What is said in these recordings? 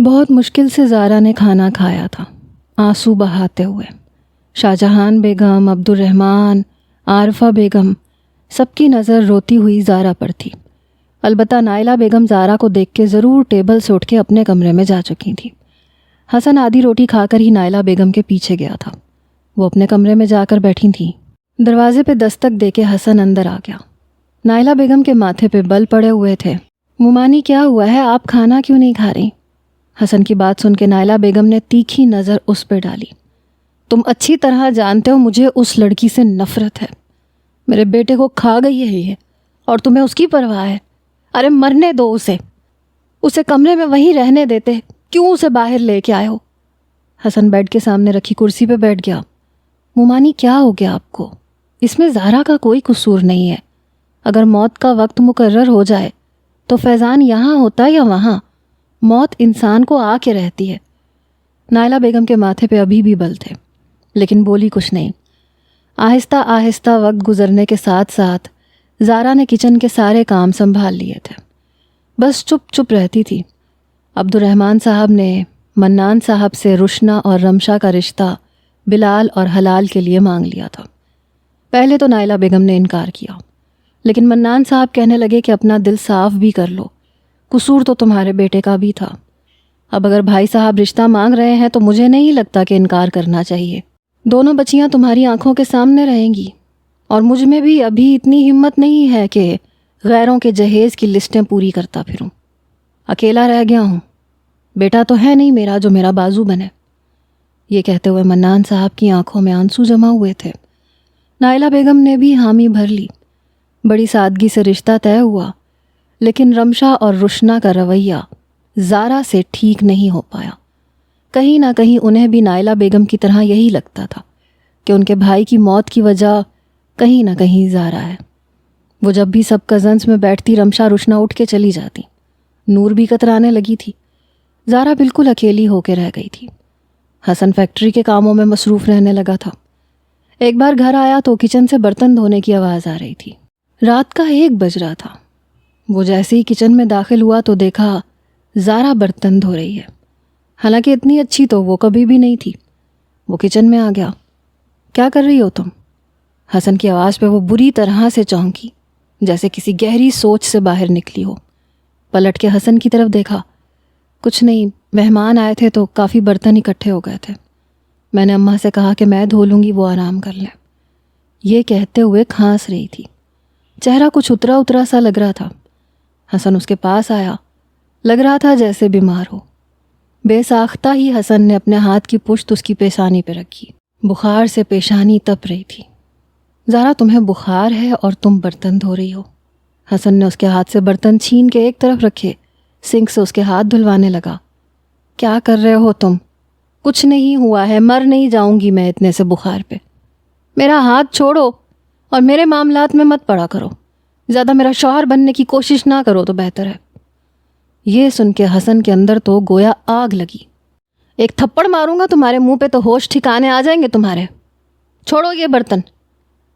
بہت مشکل سے زارا نے کھانا کھایا تھا، آنسو بہاتے ہوئے۔ شاہجہان بیگم، عبدالرحمن، عارفہ بیگم، سب کی نظر روتی ہوئی زارا پر تھی۔ البتہ نائلہ بیگم زارا کو دیکھ کے ضرور ٹیبل سے اٹھ کے اپنے کمرے میں جا چکی تھی۔ حسن آدھی روٹی کھا کر ہی نائلہ بیگم کے پیچھے گیا تھا۔ وہ اپنے کمرے میں جا کر بیٹھی تھیں۔ دروازے پہ دستک دے کے حسن اندر آ گیا۔ نائلہ بیگم کے ماتھے پہ بل پڑے ہوئے تھے۔ مومانی کیا ہوا ہے، آپ کھانا کیوں نہیں کھا رہی؟ حسن کی بات سن کے نائلہ بیگم نے تیکھی نظر اس پہ ڈالی۔ تم اچھی طرح جانتے ہو مجھے اس لڑکی سے نفرت ہے۔ میرے بیٹے کو کھا گئی ہے یہ، اور تمہیں اس کی پرواہ ہے؟ ارے مرنے دو اسے کمرے میں وہیں رہنے دیتے، کیوں اسے باہر لے کے آئے ہو؟ حسن بیڈ کے سامنے رکھی کرسی پہ بیٹھ گیا۔ مومانی کیا ہو گیا آپ کو؟ اس میں زہرا کا کوئی قصور نہیں ہے۔ اگر موت کا وقت مقرر ہو جائے تو فیضان یہاں ہوتا یا وہاں؟ موت انسان کو آ کے رہتی ہے۔ نائلہ بیگم کے ماتھے پہ ابھی بھی بل تھے، لیکن بولی کچھ نہیں۔ آہستہ آہستہ وقت گزرنے کے ساتھ ساتھ زارا نے کچن کے سارے کام سنبھال لیے تھے، بس چپ چپ رہتی تھی۔ عبدالرحمن صاحب نے منان صاحب سے رشنا اور رمشا کا رشتہ بلال اور حلال کے لیے مانگ لیا تھا۔ پہلے تو نائلہ بیگم نے انکار کیا، لیکن منان صاحب کہنے لگے کہ اپنا دل صاف بھی کر لو، قصور تو تمہارے بیٹے کا بھی تھا۔ اب اگر بھائی صاحب رشتہ مانگ رہے ہیں تو مجھے نہیں لگتا کہ انکار کرنا چاہیے۔ دونوں بچیاں تمہاری آنکھوں کے سامنے رہیں گی، اور مجھ میں بھی ابھی اتنی ہمت نہیں ہے کہ غیروں کے جہیز کی لسٹیں پوری کرتا پھروں۔ اکیلا رہ گیا ہوں، بیٹا تو ہے نہیں میرا جو میرا بازو بنے۔ یہ کہتے ہوئے منان صاحب کی آنکھوں میں آنسو جمع ہوئے تھے۔ نائلہ بیگم نے بھی حامی بھر لی۔ بڑی سادگی سے رشتہ طے ہوا، لیکن رمشا اور رشنا کا رویہ زارا سے ٹھیک نہیں ہو پایا۔ کہیں نہ کہیں انہیں بھی نائلہ بیگم کی طرح یہی لگتا تھا کہ ان کے بھائی کی موت کی وجہ کہیں نہ کہیں زارا ہے۔ وہ جب بھی سب کزنس میں بیٹھتی رمشا رشنا اٹھ کے چلی جاتی۔ نور بھی کترانے لگی تھی۔ زارا بالکل اکیلی ہو کے رہ گئی تھی۔ حسن فیکٹری کے کاموں میں مصروف رہنے لگا تھا۔ ایک بار گھر آیا تو کچن سے برتن دھونے کی آواز آ رہی تھی۔ رات کا 1 بج رہا تھا۔ وہ جیسے ہی کچن میں داخل ہوا تو دیکھا زارا برتن دھو رہی ہے، حالانکہ اتنی اچھی تو وہ کبھی بھی نہیں تھی۔ وہ کچن میں آ گیا۔ کیا کر رہی ہو تم؟ حسن کی آواز پہ وہ بری طرح سے چونکی، جیسے کسی گہری سوچ سے باہر نکلی ہو۔ پلٹ کے حسن کی طرف دیکھا۔ کچھ نہیں، مہمان آئے تھے تو کافی برتن اکٹھے ہو گئے تھے۔ میں نے اماں سے کہا کہ میں دھو لوں گی، وہ آرام کر لیں۔ یہ کہتے ہوئے کھانس رہی تھی۔ چہرہ کچھ اترا اترا سا لگ رہا تھا۔ حسن اس کے پاس آیا، لگ رہا تھا جیسے بیمار ہو۔ بے ساختہ ہی حسن نے اپنے ہاتھ کی پشت اس کی پیشانی پہ رکھی۔ بخار سے پیشانی تپ رہی تھی۔ زارا تمہیں بخار ہے اور تم برتن دھو رہی ہو؟ حسن نے اس کے ہاتھ سے برتن چھین کے ایک طرف رکھے، سنک سے اس کے ہاتھ دھلوانے لگا۔ کیا کر رہے ہو تم؟ کچھ نہیں ہوا ہے، مر نہیں جاؤں گی میں اتنے سے بخار پہ۔ میرا ہاتھ چھوڑو اور میرے معاملات میں مت پڑا کرو۔ زیادہ میرا شوہر بننے کی کوشش نہ کرو تو بہتر ہے۔ یہ سن کے حسن کے اندر تو گویا آگ لگی۔ ایک تھپڑ ماروں گا تمہارے منہ پہ تو ہوش ٹھکانے آ جائیں گے تمہارے۔ چھوڑو یہ برتن۔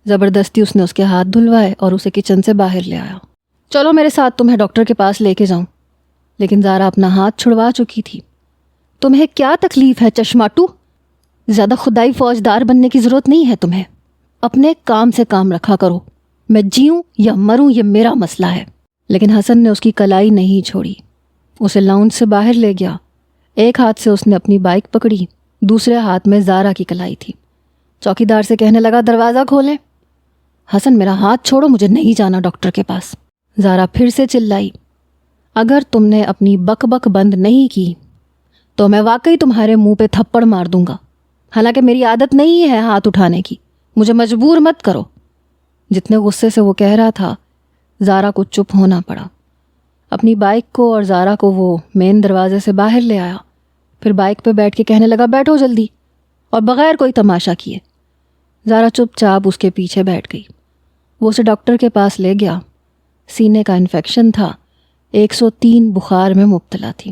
زبردستی اس نے اس کے ہاتھ دھلوائے اور اسے کچن سے باہر لے آیا۔ چلو میرے ساتھ، تمہیں ڈاکٹر کے پاس لے کے جاؤں۔ لیکن زارا اپنا ہاتھ چھڑوا چکی تھی۔ تمہیں کیا تکلیف ہے چشماٹو؟ زیادہ خدائی فوجدار بننے کی ضرورت نہیں ہے تمہیں۔ اپنے کام سے کام رکھا کرو۔ میں جیوں یا مروں یہ میرا مسئلہ ہے۔ لیکن حسن نے اس کی کلائی نہیں چھوڑی۔ اسے لاؤنج سے باہر لے گیا۔ ایک ہاتھ سے اس نے اپنی بائک پکڑی، دوسرے ہاتھ میں زارا کی کلائی تھی۔ چوکیدار سے کہنے لگا دروازہ کھولیں۔ حسن میرا ہاتھ چھوڑو، مجھے نہیں جانا ڈاکٹر کے پاس۔ زارا پھر سے چلائی۔ اگر تم نے اپنی بک بک بند نہیں کی تو میں واقعی تمہارے منہ پہ تھپڑ مار دوں گا۔ حالانکہ میری عادت نہیں ہے ہاتھ اٹھانے کی، مجھے مجبور مت کرو۔ جتنے غصے سے وہ کہہ رہا تھا، زارا کو چپ ہونا پڑا۔ اپنی بائک کو اور زارا کو وہ مین دروازے سے باہر لے آیا، پھر بائک پہ بیٹھ کے کہنے لگا بیٹھو جلدی، اور بغیر کوئی تماشا کیے۔ زارا چپ چاپ اس کے پیچھے بیٹھ گئی۔ وہ اسے ڈاکٹر کے پاس لے گیا۔ سینے کا انفیکشن تھا، 103 بخار میں مبتلا تھی۔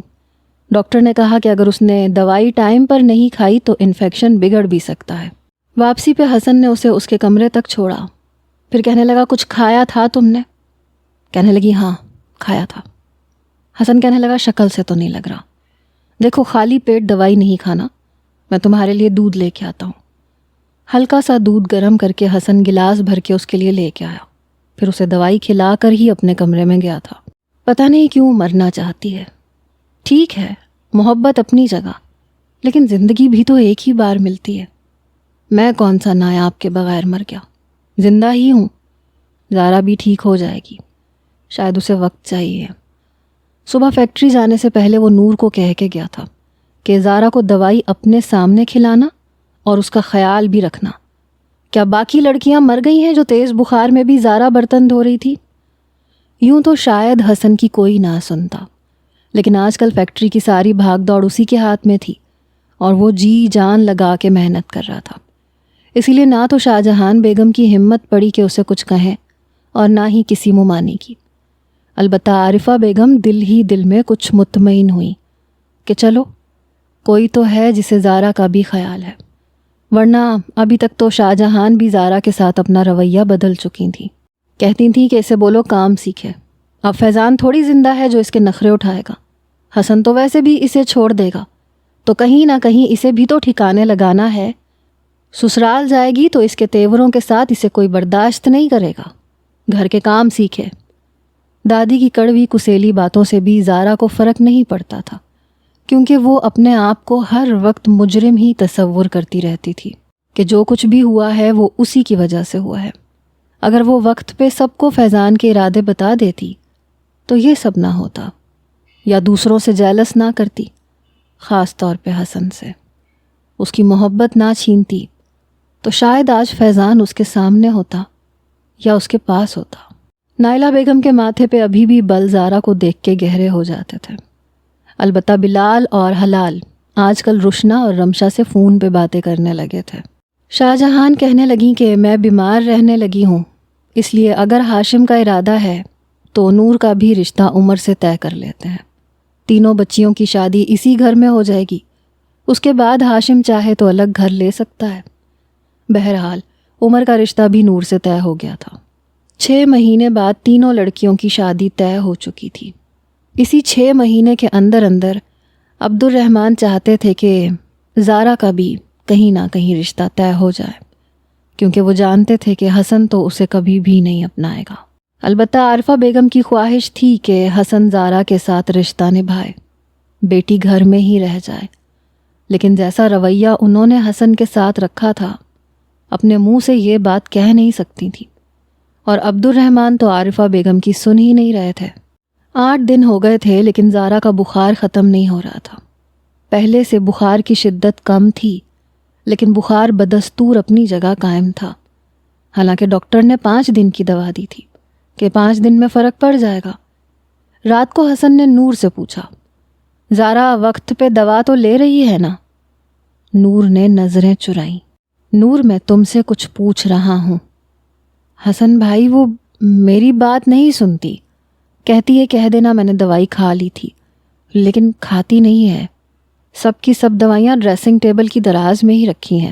ڈاکٹر نے کہا کہ اگر اس نے دوائی ٹائم پر نہیں کھائی تو انفیکشن بگڑ بھی سکتا ہے۔ واپسی پہ حسن نے اسے اس کے کمرے تک چھوڑا، پھر کہنے لگا کچھ کھایا تھا تم نے؟ کہنے لگی ہاں کھایا تھا۔ حسن کہنے لگا شکل سے تو نہیں لگ رہا۔ دیکھو خالی پیٹ دوائی نہیں کھانا، میں تمہارے لیے دودھ لے کے آتا ہوں۔ ہلکا سا دودھ گرم کر کے حسن گلاس بھر کے اس کے لیے لے کے آیا، پھر اسے دوائی کھلا کر ہی اپنے کمرے میں گیا تھا۔ پتہ نہیں کیوں مرنا چاہتی ہے۔ ٹھیک ہے، محبت اپنی جگہ، لیکن زندگی بھی تو ایک ہی بار ملتی ہے۔ میں کون سا نایاب کے بغیر مر گیا، زندہ ہی ہوں۔ زارا بھی ٹھیک ہو جائے گی، شاید اسے وقت چاہیے۔ صبح فیکٹری جانے سے پہلے وہ نور کو کہہ کے گیا تھا کہ زارا کو دوائی اپنے سامنے کھلانا اور اس کا خیال بھی رکھنا۔ کیا باقی لڑکیاں مر گئی ہیں جو تیز بخار میں بھی زارا برتن دھو رہی تھی؟ یوں تو شاید حسن کی کوئی نہ سنتا، لیکن آج کل فیکٹری کی ساری بھاگ دوڑ اسی کے ہاتھ میں تھی اور وہ جی جان لگا کے محنت کر رہا تھا۔ اسی لیے نہ تو شاہجہان بیگم کی ہمت پڑی کہ اسے کچھ کہیں اور نہ ہی کسی ممانی کی۔ البتہ عارفہ بیگم دل ہی دل میں کچھ مطمئن ہوئی کہ چلو کوئی تو ہے جسے زارا کا بھی خیال ہے، ورنہ ابھی تک تو شاہجہان بھی زارا کے ساتھ اپنا رویہ بدل چکی تھیں۔ کہتی تھیں کہ اسے بولو کام سیکھے، اب فیضان تھوڑی زندہ ہے جو اس کے نخرے اٹھائے گا، حسن تو ویسے بھی اسے چھوڑ دے گا، تو کہیں نہ کہیں اسے بھی تو ٹھکانے لگانا ہے۔ سسرال جائے گی تو اس کے تیوروں کے ساتھ اسے کوئی برداشت نہیں کرے گا، گھر کے کام سیکھے۔ دادی کی کڑوی کسیلی باتوں سے بھی زارا کو فرق نہیں پڑتا تھا، کیونکہ وہ اپنے آپ کو ہر وقت مجرم ہی تصور کرتی رہتی تھی کہ جو کچھ بھی ہوا ہے وہ اسی کی وجہ سے ہوا ہے۔ اگر وہ وقت پہ سب کو فیضان کے ارادے بتا دیتی تو یہ سب نہ ہوتا، یا دوسروں سے جیلس نہ کرتی، خاص طور پہ حسن سے، اس کی محبت نہ چھینتی، تو شاید آج فیضان اس کے سامنے ہوتا یا اس کے پاس ہوتا۔ نائلہ بیگم کے ماتھے پہ ابھی بھی بل زارا کو دیکھ کے گہرے ہو جاتے تھے۔ البتہ بلال اور حلال آج کل رشنا اور رمشا سے فون پہ باتیں کرنے لگے تھے۔ شاہجہان کہنے لگیں کہ میں بیمار رہنے لگی ہوں، اس لیے اگر ہاشم کا ارادہ ہے تو نور کا بھی رشتہ عمر سے طے کر لیتے ہیں۔ تینوں بچیوں کی شادی اسی گھر میں ہو جائے گی، اس کے بعد ہاشم چاہے تو الگ گھر لے سکتا ہے۔ بہرحال عمر کا رشتہ بھی نور سے طے ہو گیا تھا۔ 6 مہینے بعد تینوں لڑکیوں کی شادی طے ہو چکی تھی۔ اسی 6 مہینے کے اندر اندر عبد الرحمن چاہتے تھے کہ زارا کا بھی کہیں نہ کہیں رشتہ طے ہو جائے، کیونکہ وہ جانتے تھے کہ حسن تو اسے کبھی بھی نہیں اپنائے گا۔ البتہ عارفہ بیگم کی خواہش تھی کہ حسن زارا کے ساتھ رشتہ نبھائے، بیٹی گھر میں ہی رہ جائے، لیکن جیسا رویہ انہوں نے حسن کے ساتھ رکھا تھا، اپنے منہ سے یہ بات کہہ نہیں سکتی تھی، اور عبد الرحمن تو عارفہ بیگم کی سن ہی نہیں رہے تھے۔ 8 دن ہو گئے تھے لیکن زارا کا بخار ختم نہیں ہو رہا تھا۔ پہلے سے بخار کی شدت کم تھی، لیکن بخار بدستور اپنی جگہ قائم تھا۔ حالانکہ ڈاکٹر نے 5 دن کی دوا دی تھی کہ 5 دن میں فرق پڑ جائے گا۔ رات کو حسن نے نور سے پوچھا، زارا وقت پہ دوا تو لے رہی ہے نا؟ نور نے نظریں چرائیں۔ نور میں تم سے کچھ پوچھ رہا ہوں۔ حسن بھائی وہ میری بات نہیں سنتی، کہتی ہے کہہ دینا میں نے دوائی کھا لی تھی، لیکن کھاتی نہیں ہے۔ سب کی سب دوائیاں ڈریسنگ ٹیبل کی دراز میں ہی رکھی ہیں،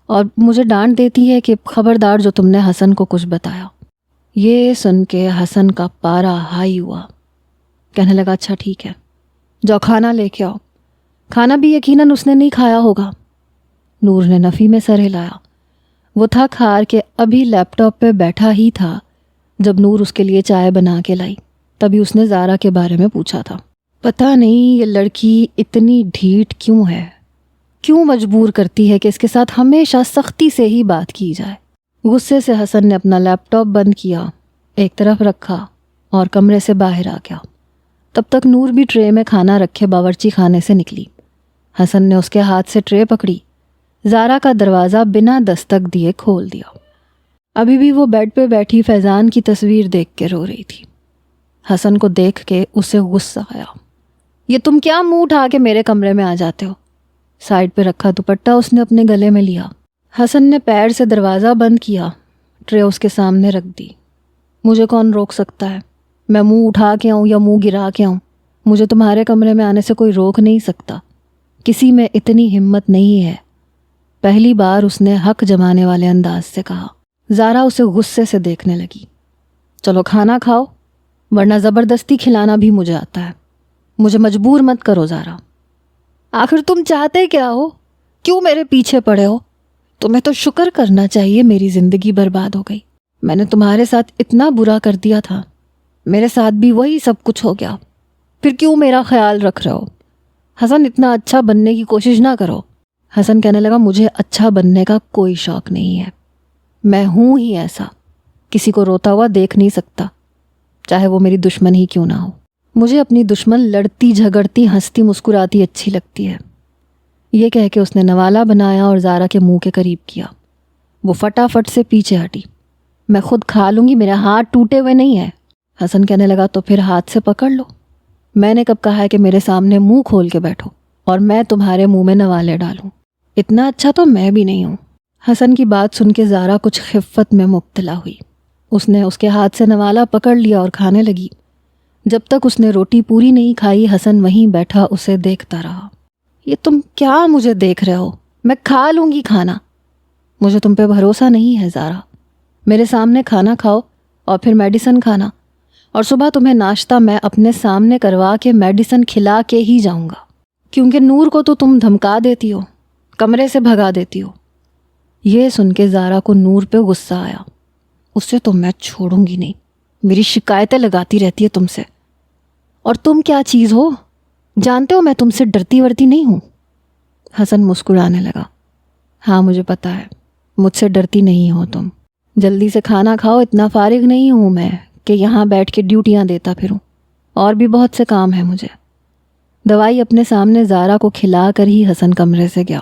اور مجھے ڈانٹ دیتی ہے کہ خبردار جو تم نے حسن کو کچھ بتایا۔ یہ سن کے حسن کا پارا ہائی ہوا، کہنے لگا اچھا ٹھیک ہے، جاؤ کھانا لے کے آؤ۔ کھانا بھی یقیناً اس نے نہیں کھایا ہوگا۔ نور نے نفی میں سر ہلایا۔ وہ تھک ہار کے ابھی لیپ ٹاپ پہ بیٹھا ہی تھا جب نور اس کے لیے چائے بنا کے لائی۔ تبھی اس نے زارا کے بارے میں پوچھا تھا۔ پتہ نہیں یہ لڑکی اتنی ڈھیٹ کیوں ہے، کیوں مجبور کرتی ہے کہ اس کے ساتھ ہمیشہ سختی سے ہی بات کی جائے۔ غصے سے حسن نے اپنا لیپ ٹاپ بند کیا، ایک طرف رکھا اور کمرے سے باہر آ گیا۔ تب تک نور بھی ٹرے میں کھانا رکھے باورچی خانے سے نکلی۔ حسن نے اس کے ہاتھ سے ٹرے پکڑی، زارا کا دروازہ بنا دستک دیے کھول دیا۔ ابھی بھی وہ بیڈ پہ بیٹھی فیضان کی تصویر دیکھ کے رو رہی تھی۔ حسن کو دیکھ کے اسے غصہ آیا۔ یہ تم کیا منہ اٹھا کے میرے کمرے میں آ جاتے ہو؟ سائڈ پہ رکھا دوپٹہ اس نے اپنے گلے میں لیا۔ حسن نے پیر سے دروازہ بند کیا، ٹرے اس کے سامنے رکھ دی۔ مجھے کون روک سکتا ہے؟ میں منہ اٹھا کے آؤں یا منہ گرا کے آؤں، مجھے تمہارے کمرے میں آنے سے کوئی روک نہیں سکتا۔ کسی میں اتنی ہمت نہیں ہے۔ پہلی بار اس نے حق جمانے والے انداز سے کہا۔ زارا اسے غصے سے دیکھنے لگی۔ چلو کھانا کھاؤ، ورنہ زبردستی کھلانا بھی مجھے آتا ہے، مجھے مجبور مت کرو زارا۔ آخر تم چاہتے کیا ہو؟ کیوں میرے پیچھے پڑے ہو؟ تمہیں تو شکر کرنا چاہیے میری زندگی برباد ہو گئی. میں نے تمہارے ساتھ اتنا برا کر دیا تھا، میرے ساتھ بھی وہی سب کچھ ہو گیا. پھر کیوں میرا خیال رکھ رہے ہو؟ حسن اتنا اچھا بننے کی کوشش نہ کرو. حسن کہنے لگا مجھے اچھا بننے کا کوئی شوق نہیں ہے. میں ہوں ہی ایسا، کسی کو روتا ہوا دیکھ نہیں سکتا، چاہے وہ میری دشمن ہی کیوں نہ ہو. مجھے اپنی دشمن لڑتی جھگڑتی ہنستی مسکراتی اچھی لگتی ہے. یہ کہہ کے اس نے نوالا بنایا اور زارا کے منہ کے قریب کیا. وہ فٹافٹ سے پیچھے ہٹی. میں خود کھا لوں گی، میرے ہاتھ ٹوٹے ہوئے نہیں ہیں. حسن کہنے لگا تو پھر ہاتھ سے پکڑ لو. میں نے کب کہا ہے کہ میرے سامنے منہ کھول کے بیٹھو اور میں تمہارے منہ میں نوالے ڈالوں؟ اتنا اچھا تو میں بھی نہیں ہوں. حسن کی بات سن کے زارا کچھ خفت میں مبتلا ہوئی. اس نے اس کے ہاتھ سے نوالا پکڑ لیا اور کھانے لگی. جب تک اس نے روٹی پوری نہیں کھائی حسن وہیں بیٹھا اسے دیکھتا رہا. یہ تم کیا مجھے دیکھ رہے ہو؟ میں کھا لوں گی کھانا. مجھے تم پہ بھروسہ نہیں ہے زارا. میرے سامنے کھانا کھاؤ اور پھر میڈیسن کھانا، اور صبح تمہیں ناشتہ میں اپنے سامنے کروا کے میڈیسن کھلا کے ہی جاؤں گا. کیونکہ نور کو تو تم دھمکا دیتی ہو، کمرے سے بھگا دیتی ہو. یہ سن کے زارا کو نور پہ غصہ آیا. اسے تو میں چھوڑوں گی نہیں، میری شکایتیں لگاتی رہتی ہے تم سے. اور تم کیا چیز ہو؟ جانتے ہو میں تم سے ڈرتی ورتی نہیں ہوں. حسن مسکرانے لگا. ہاں مجھے پتا ہے، مجھ سے ڈرتی نہیں ہو تم. جلدی سے کھانا کھاؤ، اتنا فارغ نہیں ہوں میں کہ یہاں بیٹھ کے ڈیوٹیاں دیتا پھروں. اور بھی بہت سے کام ہیں مجھے. دوائی اپنے سامنے زارا کو کھلا کر ہی حسن کمرے سے گیا.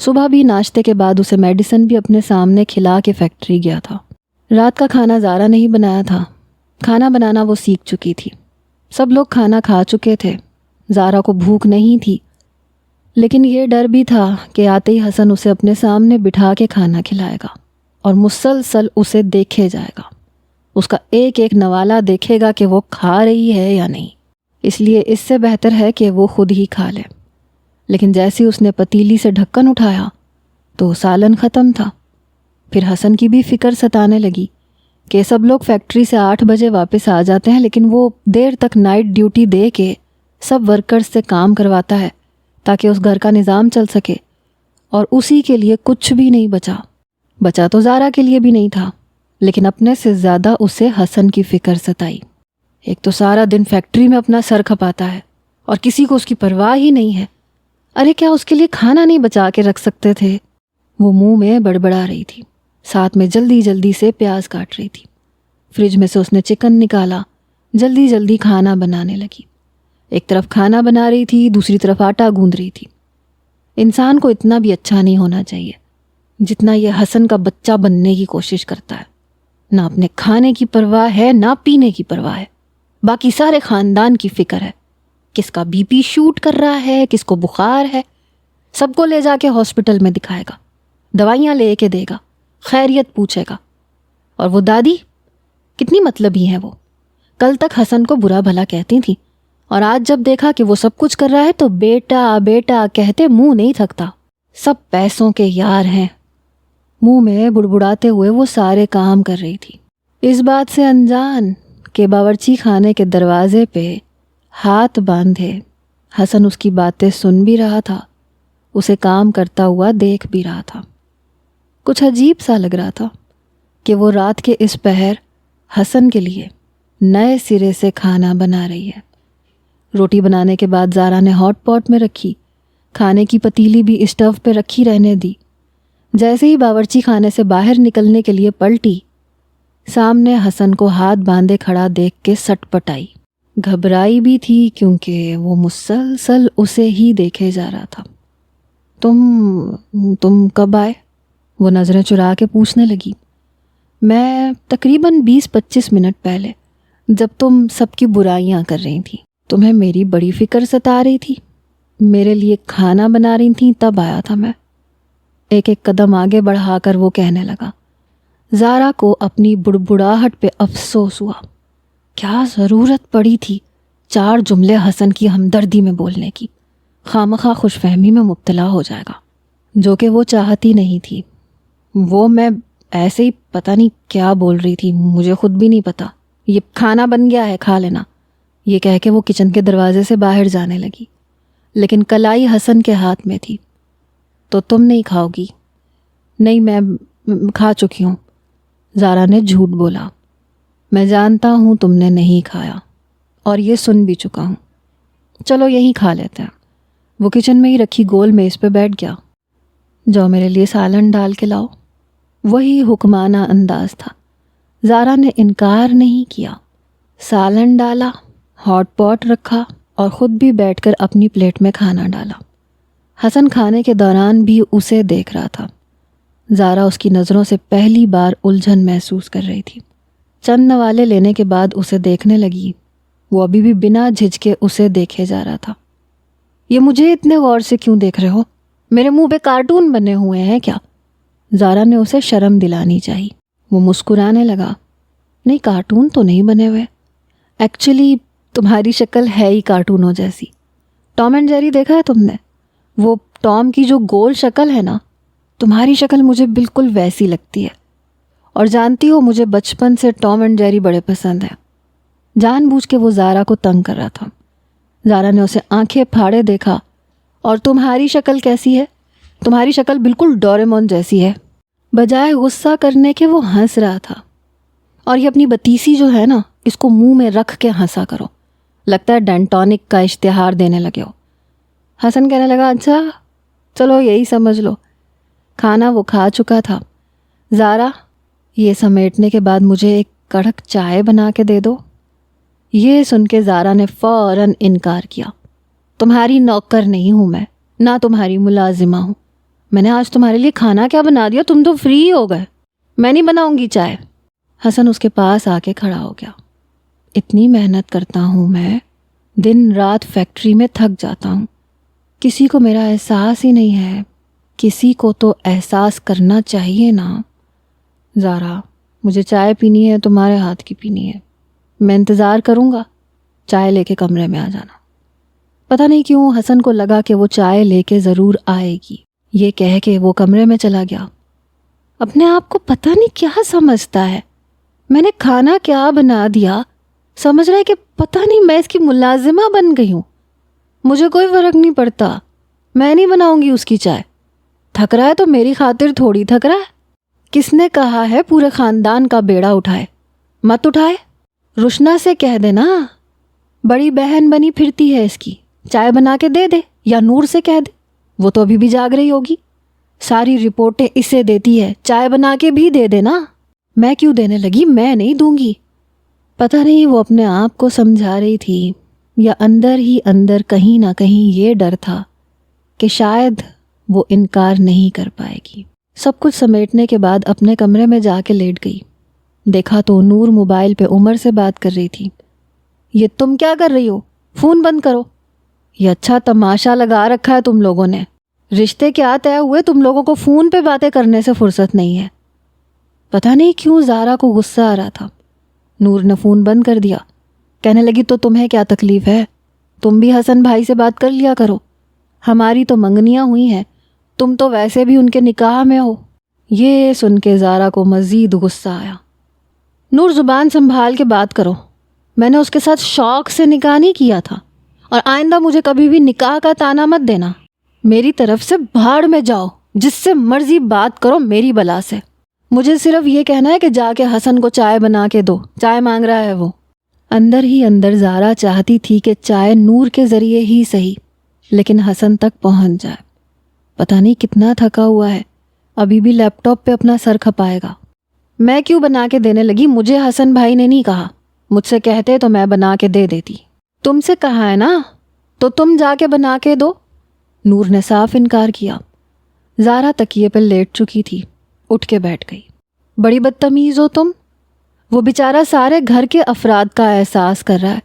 صبح بھی ناشتے کے بعد اسے میڈیسن بھی اپنے سامنے کھلا کے فیکٹری گیا تھا. رات کا کھانا زارا نہیں بنایا تھا. کھانا بنانا وہ سیکھ چکی تھی. سب لوگ کھانا کھا چکے تھے. زارا کو بھوک نہیں تھی، لیکن یہ ڈر بھی تھا کہ آتے ہی حسن اسے اپنے سامنے بٹھا کے کھانا کھلائے گا اور مسلسل اسے دیکھے جائے گا. اس کا ایک ایک نوالا دیکھے گا کہ وہ کھا رہی ہے یا نہیں. اس لیے اس سے بہتر ہے کہ وہ خود ہی کھا لے. لیکن جیسے اس نے پتیلی سے ڈھکن اٹھایا تو سالن ختم تھا. پھر حسن کی بھی فکر ستانے لگی کہ سب لوگ فیکٹری سے 8 بجے واپس آ جاتے ہیں، لیکن وہ دیر تک نائٹ ڈیوٹی دے کے سب ورکرز سے کام کرواتا ہے تاکہ اس گھر کا نظام چل سکے، اور اسی کے لیے کچھ بھی نہیں بچا تو زارا کے لیے بھی نہیں تھا، لیکن اپنے سے زیادہ اسے حسن کی فکر ستائی. ایک تو سارا دن فیکٹری میں اپنا سر کھپاتا ہے اور کسی کو اس کی پرواہ ہی نہیں ہے. ارے کیا اس کے لیے کھانا نہیں بچا کے رکھ سکتے تھے؟ وہ منہ میں بڑبڑا رہی تھی، ساتھ میں جلدی جلدی سے پیاز کاٹ رہی تھی. فریج میں سے اس نے چکن نکالا، جلدی جلدی کھانا بنانے لگی. ایک طرف کھانا بنا رہی تھی، دوسری طرف آٹا گوندھ رہی تھی. انسان کو اتنا بھی اچھا نہیں ہونا چاہیے جتنا یہ حسن کا بچہ بننے کی کوشش کرتا ہے. نہ اپنے کھانے کی پرواہ ہے، نہ پینے کی پرواہ ہے. باقی سارے خاندان کی فکر ہے. کس کا بی پی شوٹ کر رہا ہے، کس کو بخار ہے، سب کو لے جا کے ہاسپٹل میں دکھائے گا، دوائیاں لے کے دے گا، خیریت پوچھے گا. اور وہ دادی کتنی مطلبی ہیں. وہ کل تک حسن کو برا بھلا کہتی تھی، اور آج جب دیکھا کہ وہ سب کچھ کر رہا ہے تو بیٹا بیٹا کہتے منہ نہیں تھکتا. سب پیسوں کے یار ہیں. منہ میں بڑبڑاتے ہوئے وہ سارے کام کر رہی تھی، اس بات سے انجان کہ باورچی خانے کے دروازے پہ ہاتھ باندھے حسن اس کی باتیں سن بھی رہا تھا، اسے کام کرتا ہوا دیکھ بھی رہا تھا. کچھ عجیب سا لگ رہا تھا کہ وہ رات کے اس پہر حسن کے لیے نئے سرے سے کھانا بنا رہی ہے. روٹی بنانے کے بعد زارا نے ہاٹ پاٹ میں رکھی، کھانے کی پتیلی بھی اسٹو پہ رکھی رہنے دی. جیسے ہی باورچی خانے سے باہر نکلنے کے لیے پلٹی، سامنے حسن کو ہاتھ باندھے کھڑا دیکھ کے سٹ پٹائی. گھبرائی بھی تھی کیونکہ وہ مسلسل اسے ہی دیکھے جا رہا تھا. تم کب آئے؟ وہ نظریں چرا کے پوچھنے لگی. میں تقریباً 20-25 منٹ پہلے، جب تم سب کی برائیاں کر رہی تھی. تمہیں میری بڑی فکر ستا رہی تھی، میرے لیے کھانا بنا رہی تھیں، تب آیا تھا میں. ایک ایک قدم آگے بڑھا کر وہ کہنے لگا. زارا کو اپنی بڑبڑاہٹ پہ افسوس ہوا. کیا ضرورت پڑی تھی 4 جملے حسن کی ہمدردی میں بولنے کی؟ خامخواہ خوش فہمی میں مبتلا ہو جائے گا، جو کہ وہ چاہتی نہیں تھی. وہ میں ایسے ہی پتہ نہیں کیا بول رہی تھی، مجھے خود بھی نہیں پتا. یہ کھانا بن گیا ہے، کھا لینا. یہ کہہ کے وہ کچن کے دروازے سے باہر جانے لگی. لیکن کلائی حسن کے ہاتھ میں تھی۔ تو تم نہیں کھاؤ گی؟ نہیں، میں کھا چکی ہوں، زارا نے جھوٹ بولا۔ میں جانتا ہوں تم نے نہیں کھایا، اور یہ سن بھی چکا ہوں۔ چلو یہیں کھا لیتے ہیں۔ وہ کچن میں ہی رکھی گول میز پہ بیٹھ گیا۔ جاؤ میرے لیے سالن ڈال کے لاؤ۔ وہی حکمانہ انداز تھا۔ زارا نے انکار نہیں کیا۔ سالن ڈالا، ہاٹ پاٹ رکھا اور خود بھی بیٹھ کر اپنی پلیٹ میں کھانا ڈالا۔ حسن کھانے کے دوران بھی اسے دیکھ رہا تھا۔ زارا اس کی نظروں سے پہلی بار الجھن محسوس کر رہی تھی۔ چند نوالے لینے کے بعد اسے دیکھنے لگی۔ وہ ابھی بھی بنا جھجکے اسے دیکھے جا رہا تھا۔ یہ مجھے اتنے غور سے کیوں دیکھ رہے ہو؟ میرے منہ پہ کارٹون بنے ہوئے ہیں کیا؟ زارا نے اسے شرم دلانی چاہی۔ وہ مسکرانے لگا۔ نہیں، کارٹون تو نہیں بنے ہوئے، ایکچولی تمہاری شکل ہے ہی کارٹونوں جیسی۔ ٹام اینڈ جیری دیکھا ہے تم نے؟ وہ ٹام کی جو گول شکل ہے نا، تمہاری شکل مجھے بالکل ویسی لگتی ہے۔ اور جانتی ہو مجھے بچپن سے ٹام اینڈ جیری بڑے پسند ہیں۔ جان بوجھ کے وہ زارا کو تنگ کر رہا تھا۔ زارا نے اسے آنکھیں پھاڑے دیکھا۔ اور تمہاری شکل کیسی ہے؟ تمہاری شکل بالکل ڈوریمون جیسی ہے۔ بجائے غصہ کرنے کے وہ ہنس رہا تھا۔ اور یہ اپنی بتیسی جو ہے نا، اس کو منہ میں رکھ کے ہنسا کرو، لگتا ہے ڈینٹونک کا اشتہار دینے لگے ہو۔ حسن کہنے لگا، اچھا چلو یہی سمجھ لو۔ کھانا وہ کھا چکا تھا۔ زارا، یہ سمیٹنے کے بعد مجھے ایک کڑک چائے بنا کے دے دو۔ یہ سن کے زارا نے فوراً انکار کیا۔ تمہاری نوکر نہیں ہوں میں، نہ تمہاری ملازمہ ہوں۔ میں نے آج تمہارے لیے کھانا کیا بنا دیا، تم تو فری ہو گئے۔ میں نہیں بناؤں گی چائے۔ حسن اس کے پاس آ کے کھڑا ہو گیا۔ اتنی محنت کرتا ہوں میں، دن رات فیکٹری میں تھک جاتا ہوں، کسی کو میرا احساس ہی نہیں ہے۔ کسی کو تو احساس کرنا چاہیے نا۔ زارا، مجھے چائے پینی ہے، تمہارے ہاتھ کی پینی ہے۔ میں انتظار کروں گا، چائے لے کے کمرے میں آ جانا۔ پتہ نہیں کیوں حسن کو لگا کہ وہ چائے لے کے ضرور آئے گی۔ یہ کہہ کے وہ کمرے میں چلا گیا۔ اپنے آپ کو پتہ نہیں کیا سمجھتا ہے، میں نے کھانا کیا بنا دیا، سمجھ رہا ہے کہ پتہ نہیں میں اس کی ملازمہ بن گئی ہوں۔ مجھے کوئی فرق نہیں پڑتا، میں نہیں بناؤں گی اس کی چائے۔ تھک رہا ہے تو میری خاطر تھوڑی تھک رہا ہے۔ کس نے کہا ہے پورے خاندان کا بیڑا اٹھائے؟ مت اٹھائے۔ رشنا سے کہہ دے نا، بڑی بہن بنی پھرتی ہے اس کی، چائے بنا کے دے دے، یا نور سے کہہ دے، وہ تو ابھی بھی جاگ رہی ہوگی۔ ساری رپورٹیں اسے دیتی ہے، چائے بنا کے بھی دے دے نا۔ میں کیوں دینے لگی؟ میں نہیں دوں گی۔ پتہ نہیں وہ اپنے آپ کو سمجھا رہی تھی یا اندر ہی اندر کہیں نہ کہیں یہ ڈر تھا کہ شاید وہ انکار نہیں کر پائے گی۔ سب کچھ سمیٹنے کے بعد اپنے کمرے میں جا کے لیٹ گئی۔ دیکھا تو نور موبائل پہ عمر سے بات کر رہی تھی۔ یہ تم کیا کر رہی ہو؟ فون بند کرو۔ یہ اچھا تماشا لگا رکھا ہے تم لوگوں نے، رشتے کیا طے ہوئے، تم لوگوں کو فون پہ باتیں کرنے سے فرصت نہیں ہے۔ پتہ نہیں کیوں زارا کو غصہ آ رہا تھا۔ نور نے فون بند کر دیا۔ کہنے لگی، تو تمہیں کیا تکلیف ہے؟ تم بھی حسن بھائی سے بات کر لیا کرو، ہماری تو منگنیاں ہوئی ہیں، تم تو ویسے بھی ان کے نکاح میں ہو۔ یہ سن کے زارا کو مزید غصہ آیا۔ نور، زبان سنبھال کے بات کرو، میں نے اس کے ساتھ شوق سے نکاح نہیں کیا تھا، اور آئندہ مجھے کبھی بھی نکاح کا طعنہ مت دینا۔ میری طرف سے بھاڑ میں جاؤ، جس سے مرضی بات کرو میری بلا سے۔ مجھے صرف یہ کہنا ہے کہ جا کے حسن کو چائے بنا کے دو، چائے مانگ رہا ہے وہ۔ اندر ہی اندر زارا چاہتی تھی کہ چائے نور کے ذریعے ہی صحیح، لیکن حسن تک پہنچ جائے۔ پتہ نہیں کتنا تھکا ہوا ہے، ابھی بھی لیپ ٹاپ پہ اپنا سر کھپائے گا۔ میں کیوں بنا کے دینے لگی؟ مجھے حسن بھائی نے نہیں کہا، مجھ سے کہتے تو میں بنا کے دے دیتی۔ تم سے کہا ہے نا، تو تم جا کے بنا کے دو۔ نور نے صاف انکار کیا۔ زارا تکیے پہ لیٹ چکی تھی، اٹھ کے بیٹھ گئی۔ بڑی بدتمیز ہو تم۔ وہ بیچارہ سارے گھر کے افراد کا احساس کر رہا ہے،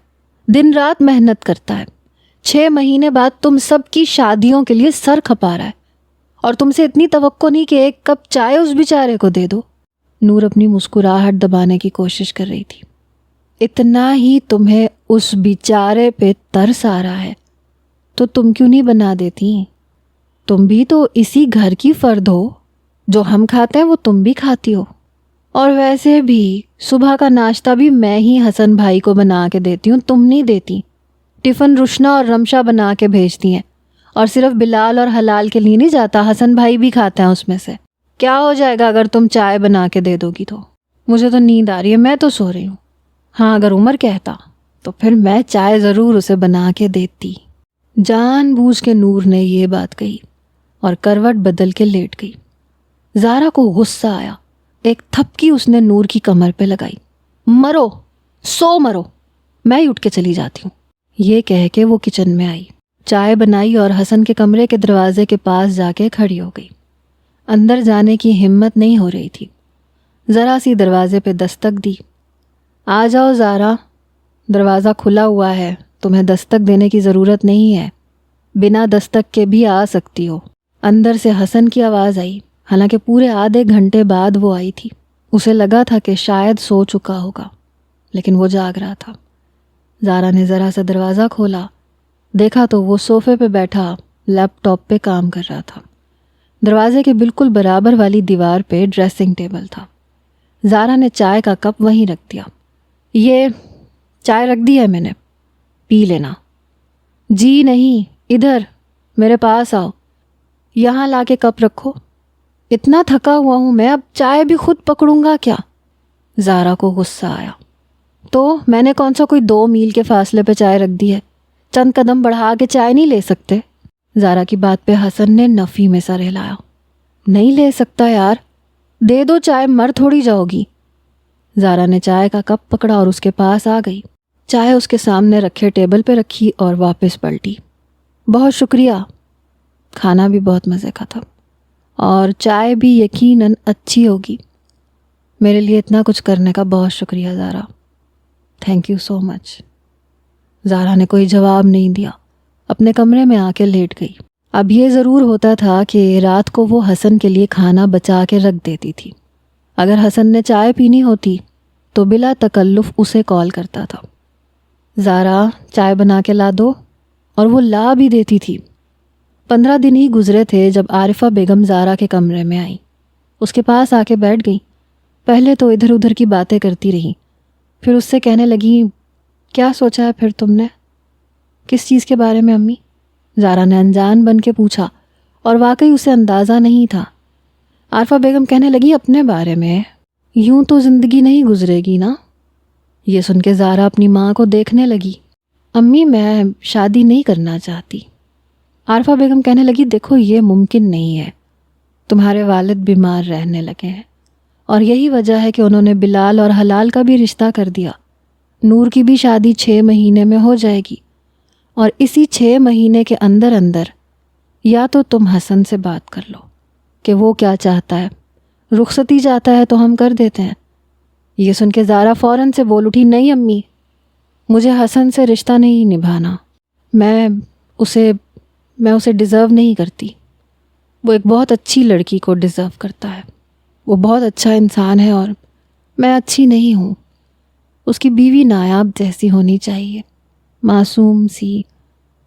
دن رات محنت کرتا ہے، 6 مہینے بعد تم سب کی شادیوں کے لیے سر کھپا رہا ہے، اور تم سے اتنی توقع نہیں کہ ایک کپ چائے اس بیچارے کو دے دو۔ نور اپنی مسکراہٹ دبانے کی کوشش کر رہی تھی۔ اتنا ہی تمہیں اس بیچارے پہ ترس آ رہا ہے تو تم کیوں نہیں بنا دیتی؟ تم بھی تو اسی گھر کی فرد ہو، جو ہم کھاتے ہیں وہ تم بھی کھاتی ہو۔ اور ویسے بھی صبح کا ناشتہ بھی میں ہی حسن بھائی کو بنا کے دیتی ہوں، تم نہیں دیتی۔ ٹفن رشنا اور رمشا بنا کے بھیجتی ہیں، اور صرف بلال اور حلال کے لیے نہیں جاتا، حسن بھائی بھی کھاتے ہیں اس میں سے۔ کیا ہو جائے گا اگر تم چائے بنا کے دے دو گی تو؟ مجھے تو نیند آ رہی ہے، میں تو سو رہی ہوں۔ ہاں اگر عمر کہتا تو پھر میں چائے ضرور اسے بنا کے دیتی۔ جان بوجھ کے نور نے یہ بات کہی اور کروٹ بدل کے لیٹ گئی۔ زارا کو غصہ آیا، ایک تھپکی اس نے نور کی کمر پہ لگائی۔ مرو، سو مرو، میں ہی اٹھ کے چلی جاتی ہوں۔ یہ کہہ کے وہ کچن میں آئی، چائے بنائی اور حسن کے کمرے کے دروازے کے پاس جا کے کھڑی ہو گئی۔ اندر جانے کی ہمت نہیں ہو رہی تھی۔ ذرا سی دروازے پہ دستک دی۔ آ جاؤ زارا، دروازہ کھلا ہوا ہے، تمہیں دستک دینے کی ضرورت نہیں ہے، بنا دستک کے بھی آ سکتی ہو۔ اندر سے حسن کی آواز آئی، حالانکہ پورے آدھے گھنٹے بعد وہ آئی تھی۔ اسے لگا تھا کہ شاید سو چکا ہوگا، لیکن وہ جاگ رہا تھا۔ زارا نے ذرا سا دروازہ کھولا، دیکھا تو وہ صوفے پہ بیٹھا لیپ ٹاپ پہ کام کر رہا تھا۔ دروازے کے بالکل برابر والی دیوار پہ ڈریسنگ ٹیبل تھا۔ زارا نے چائے کا کپ وہیں رکھ دیا۔ یہ چائے رکھ دی ہے میں نے، پی لینا۔ جی نہیں، ادھر میرے پاس آؤ، یہاں لا کے کپ رکھو۔ اتنا تھکا ہوا ہوں میں، اب چائے بھی خود پکڑوں گا کیا؟ زارا کو غصہ آیا۔ تو میں نے کون سا کوئی 2 میل کے فاصلے پہ چائے رکھ دی ہے؟ چند قدم بڑھا کے چائے نہیں لے سکتے؟ زارا کی بات پہ حسن نے نفی میں سر ہلایا۔ نہیں لے سکتا یار، دے دو چائے، مر تھوڑی جاؤ گی۔ زارا نے چائے کا کپ پکڑا اور اس کے پاس آ گئی، چائے اس کے سامنے رکھے ٹیبل پہ رکھی اور واپس پلٹی۔ بہت شکریہ، کھانا بھی بہت مزے کا تھا اور چائے بھی یقیناً اچھی ہوگی۔ میرے لیے اتنا کچھ کرنے کا بہت شکریہ زارا، تھینک یو سو مچ۔ زارا نے کوئی جواب نہیں دیا، اپنے کمرے میں آ کے لیٹ گئی۔ اب یہ ضرور ہوتا تھا کہ رات کو وہ حسن کے لیے کھانا بچا کے رکھ دیتی تھی۔ اگر حسن نے چائے پینی ہوتی تو بلا تکلف اسے کال کرتا تھا، زارا چائے بنا کے لا دو، اور وہ لا بھی دیتی تھی۔ 15 دن ہی گزرے تھے جب عارفہ بیگم زارا کے کمرے میں آئیں۔ اس کے پاس آ کے بیٹھ گئی۔ پہلے تو ادھر ادھر کی باتیں کرتی رہیں، پھر اس سے کہنے لگی، کیا سوچا ہے پھر تم نے؟ کس چیز کے بارے میں امی؟ زارا نے انجان بن کے پوچھا، اور واقعی اسے اندازہ نہیں تھا۔ عارفہ بیگم کہنے لگی، اپنے بارے میں؟ یوں تو زندگی نہیں گزرے گی نا؟ یہ سن کے زارا اپنی ماں کو دیکھنے لگی۔ امی میں شادی نہیں کرنا چاہتی۔ عارفہ بیگم کہنے لگی، دیکھو یہ ممکن نہیں ہے، تمہارے والد بیمار رہنے لگے ہیں، اور یہی وجہ ہے کہ انہوں نے بلال اور حلال کا بھی رشتہ کر دیا۔ نور کی بھی شادی 6 مہینے میں ہو جائے گی، اور اسی 6 مہینے کے اندر اندر یا تو تم حسن سے بات کر لو کہ وہ کیا چاہتا ہے، رخصتی چاہتا ہے تو ہم کر دیتے ہیں۔ یہ سن کے زارا فوراً سے بول اٹھی، نہیں امی، مجھے حسن سے رشتہ نہیں نبھانا، میں اسے ڈیزرو نہیں کرتی۔ وہ ایک بہت اچھی لڑکی کو ڈیزرو کرتا ہے، وہ بہت اچھا انسان ہے اور میں اچھی نہیں ہوں۔ اس کی بیوی نایاب جیسی ہونی چاہیے، معصوم سی،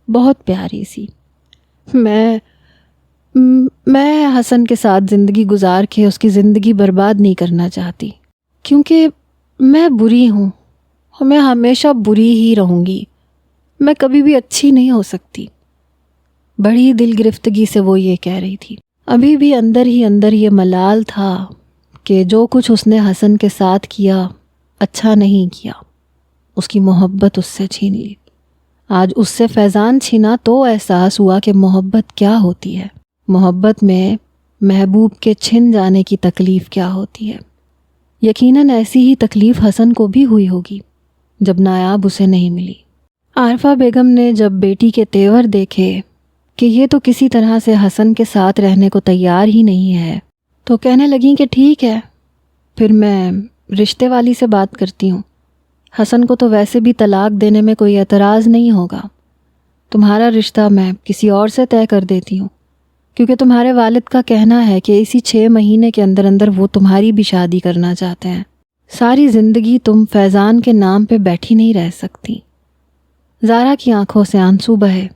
بہت پیاری سی۔ میں حسن کے ساتھ زندگی گزار کے اس کی زندگی برباد نہیں کرنا چاہتی، کیونکہ میں بری ہوں اور میں ہمیشہ بری ہی رہوں گی، میں کبھی بھی اچھی نہیں ہو سکتی۔ بڑی دل گرفتگی سے وہ یہ کہہ رہی تھی۔ ابھی بھی اندر ہی اندر یہ ملال تھا کہ جو کچھ اس نے حسن کے ساتھ کیا اچھا نہیں کیا، اس کی محبت اس سے چھین لی۔ آج اس سے فیضان چھینا تو احساس ہوا کہ محبت کیا ہوتی ہے، محبت میں محبوب کے چھن جانے کی تکلیف کیا ہوتی ہے۔ یقیناً ایسی ہی تکلیف حسن کو بھی ہوئی ہوگی جب نایاب اسے نہیں ملی۔ عارفہ بیگم نے جب بیٹی کے تیور دیکھے کہ یہ تو کسی طرح سے حسن کے ساتھ رہنے کو تیار ہی نہیں ہے، تو کہنے لگیں کہ ٹھیک ہے، پھر میں رشتے والی سے بات کرتی ہوں، حسن کو تو ویسے بھی طلاق دینے میں کوئی اعتراض نہیں ہوگا، تمہارا رشتہ میں کسی اور سے طے کر دیتی ہوں، کیونکہ تمہارے والد کا کہنا ہے کہ اسی 6 مہینے کے اندر اندر وہ تمہاری بھی شادی کرنا چاہتے ہیں۔ ساری زندگی تم فیضان کے نام پہ بیٹھی نہیں رہ سکتی۔ زارا کی آنکھوں سے آنسو بہے۔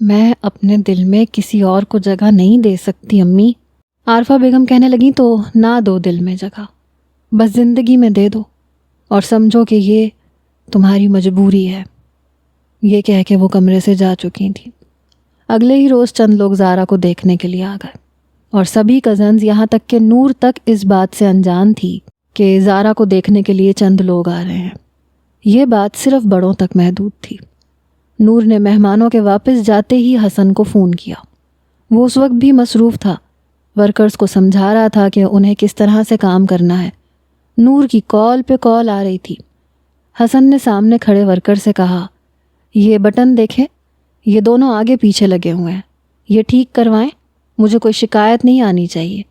میں اپنے دل میں کسی اور کو جگہ نہیں دے سکتی امی۔ عارفہ بیگم کہنے لگیں، تو نہ دو دل میں جگہ، بس زندگی میں دے دو، اور سمجھو کہ یہ تمہاری مجبوری ہے۔ یہ کہہ کے وہ کمرے سے جا چکی تھی۔ اگلے ہی روز چند لوگ زارا کو دیکھنے کے لیے آ گئے، اور سبھی کزنز یہاں تک کہ نور تک اس بات سے انجان تھی کہ زارا کو دیکھنے کے لیے چند لوگ آ رہے ہیں۔ یہ بات صرف بڑوں تک محدود تھی۔ نور نے مہمانوں کے واپس جاتے ہی حسن کو فون کیا۔ وہ اس وقت بھی مصروف تھا، ورکرز کو سمجھا رہا تھا کہ انہیں کس طرح سے کام کرنا ہے۔ نور کی کال پہ کال آ رہی تھی۔ حسن نے سامنے کھڑے ورکر سے کہا، یہ بٹن دیکھیں، یہ دونوں آگے پیچھے لگے ہوئے ہیں، یہ ٹھیک کروائیں، مجھے کوئی شکایت نہیں آنی چاہیے۔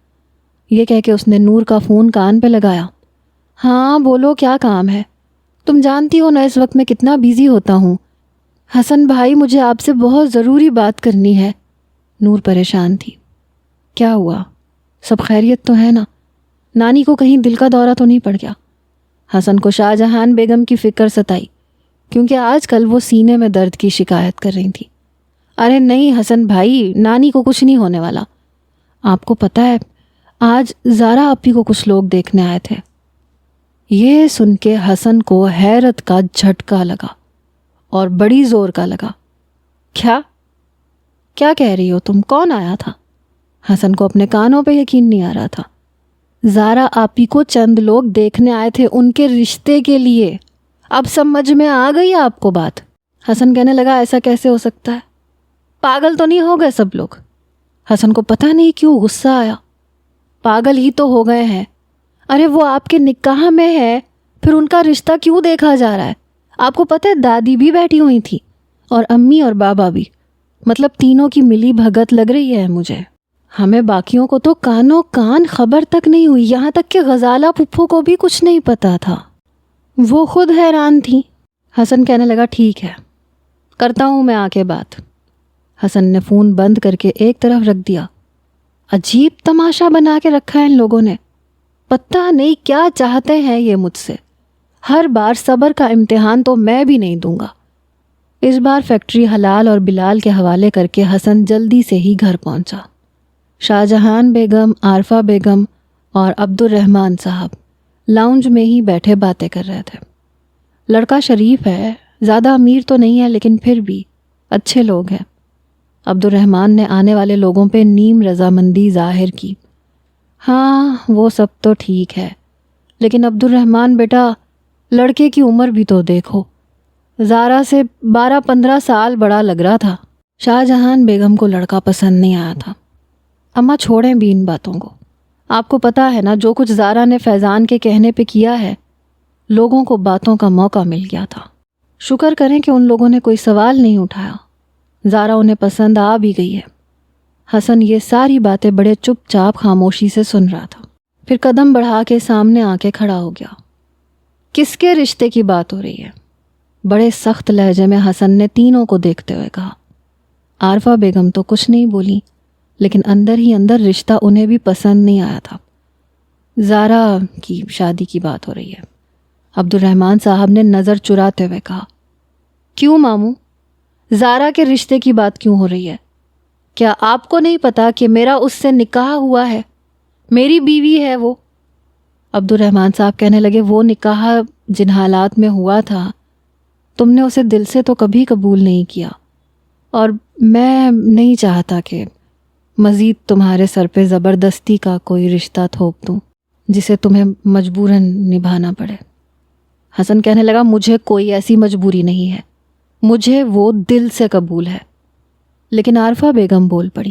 یہ کہہ کے اس نے نور کا فون کان پہ لگایا۔ ہاں بولو، کیا کام ہے؟ تم جانتی ہو نا اس وقت میں کتنا بیزی ہوتا ہوں۔ حسن بھائی، مجھے آپ سے بہت ضروری بات کرنی ہے۔ نور پریشان تھی۔ کیا ہوا؟ سب خیریت تو ہے نا؟ نانی کو کہیں دل کا دورہ تو نہیں پڑ گیا؟ حسن کو شاہ جہان بیگم کی فکر ستائی، کیونکہ آج کل وہ سینے میں درد کی شکایت کر رہی تھی۔ ارے نہیں حسن بھائی، نانی کو کچھ نہیں ہونے والا۔ آپ کو پتہ ہے آج زارا آپی کو کچھ لوگ دیکھنے آئے تھے۔ یہ سن کے حسن کو حیرت کا جھٹکا لگا اور بڑی زور کا لگا۔ کیا کہہ رہی ہو تم؟ کون آیا تھا؟ حسن کو اپنے کانوں پہ یقین نہیں آ رہا تھا۔ زارا آپی کو چند لوگ دیکھنے آئے تھے ان کے رشتے کے لیے۔ اب سمجھ میں آ گئی آپ کو بات؟ حسن کہنے لگا، ایسا کیسے ہو سکتا ہے؟ پاگل تو نہیں ہو گئے سب لوگ؟ حسن کو پتہ نہیں کیوں غصہ آیا۔ پاگل ہی تو ہو گئے ہیں۔ ارے وہ آپ کے نکاح میں ہے، پھر ان کا رشتہ کیوں دیکھا جا رہا ہے؟ آپ کو پتہ ہے دادی بھی بیٹھی ہوئی تھی اور امی اور بابا بھی، مطلب تینوں کی ملی بھگت لگ رہی ہے مجھے۔ ہمیں باقیوں کو تو کانوں کان خبر تک نہیں ہوئی، یہاں تک کہ غزالہ پھپھو کو بھی کچھ نہیں پتا تھا۔ وہ خود حیران تھی۔ حسن کہنے لگا، ٹھیک ہے، کرتا ہوں میں آ کے بات۔ حسن نے فون بند کر کے ایک طرف رکھ دیا۔ عجیب تماشا بنا کے رکھا ہے ان لوگوں نے، پتہ نہیں کیا چاہتے ہیں یہ مجھ سے۔ ہر بار صبر کا امتحان تو میں بھی نہیں دوں گا۔ اس بار فیکٹری حلال اور بلال کے حوالے کر کے حسن جلدی سے ہی گھر پہنچا۔ شاہ جہان بیگم، عارفہ بیگم اور عبد الرحمن صاحب لاؤنج میں ہی بیٹھے باتیں کر رہے تھے۔ لڑکا شریف ہے، زیادہ امیر تو نہیں ہے لیکن پھر بھی اچھے لوگ ہیں۔ عبد الرحمن نے آنے والے لوگوں پہ نیم رضامندی ظاہر کی۔ ہاں وہ سب تو ٹھیک ہے، لیکن عبد الرحمن بیٹا، لڑکے کی عمر بھی تو دیکھو، زارا سے 12-15 سال بڑا لگ رہا تھا۔ شاہ جہان بیگم کو لڑکا پسند نہیں آیا تھا۔ اماں چھوڑیں بھی ان باتوں کو، آپ کو پتہ ہے نا جو کچھ زارا نے فیضان کے کہنے پہ کیا ہے، لوگوں کو باتوں کا موقع مل گیا تھا۔ شکر کریں کہ ان لوگوں نے کوئی سوال نہیں اٹھایا، زارا انہیں پسند آ بھی گئی ہے۔ حسن یہ ساری باتیں بڑے چپ چاپ خاموشی سے سن رہا تھا، پھر قدم بڑھا کے سامنے آ کے کھڑا ہو گیا۔ کس کے رشتے کی بات ہو رہی ہے؟ بڑے سخت لہجے میں حسن نے تینوں کو دیکھتے ہوئے کہا۔ عارفہ بیگم تو کچھ نہیں بولی، لیکن اندر ہی اندر رشتہ انہیں بھی پسند نہیں آیا تھا۔ زارا کی شادی کی بات ہو رہی ہے، عبد الرحمن صاحب نے نظر چراتے ہوئے کہا۔ کیوں ماموں؟ زارا کے رشتے کی بات کیوں ہو رہی ہے؟ کیا آپ کو نہیں پتا کہ میرا اس سے نکاح ہوا ہے، میری بیوی ہے وہ؟ عبد الرحمن صاحب کہنے لگے، وہ نکاح جن حالات میں ہوا تھا تم نے اسے دل سے تو کبھی قبول نہیں کیا، اور میں نہیں چاہتا کہ مزید تمہارے سر پہ زبردستی کا کوئی رشتہ تھوپ دوں جسے تمہیں مجبوراً نبھانا پڑے۔ حسن کہنے لگا، مجھے کوئی ایسی مجبوری نہیں ہے، مجھے وہ دل سے قبول ہے۔ لیکن عارفہ بیگم بول پڑی،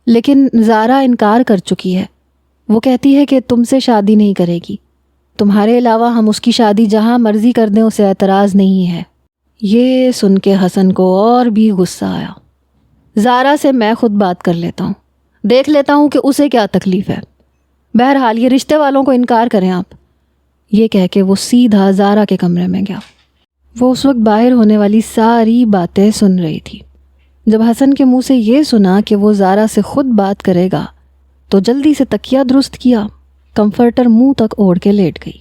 لیکن زارا انکار کر چکی ہے، وہ کہتی ہے کہ تم سے شادی نہیں کرے گی، تمہارے علاوہ ہم اس کی شادی جہاں مرضی کر دیں اسے اعتراض نہیں ہے۔ یہ سن کے حسن کو اور بھی غصہ آیا۔ زارا سے میں خود بات کر لیتا ہوں، دیکھ لیتا ہوں کہ اسے کیا تکلیف ہے، بہرحال یہ رشتے والوں کو انکار کریں آپ۔ یہ کہہ کے وہ سیدھا زارا کے کمرے میں گیا۔ وہ اس وقت باہر ہونے والی ساری باتیں سن رہی تھی۔ جب حسن کے منہ سے یہ سنا کہ وہ زارا سے خود بات کرے گا تو جلدی سے تکیہ درست کیا، کمفرٹر منہ تک اوڑھ کے لیٹ گئی۔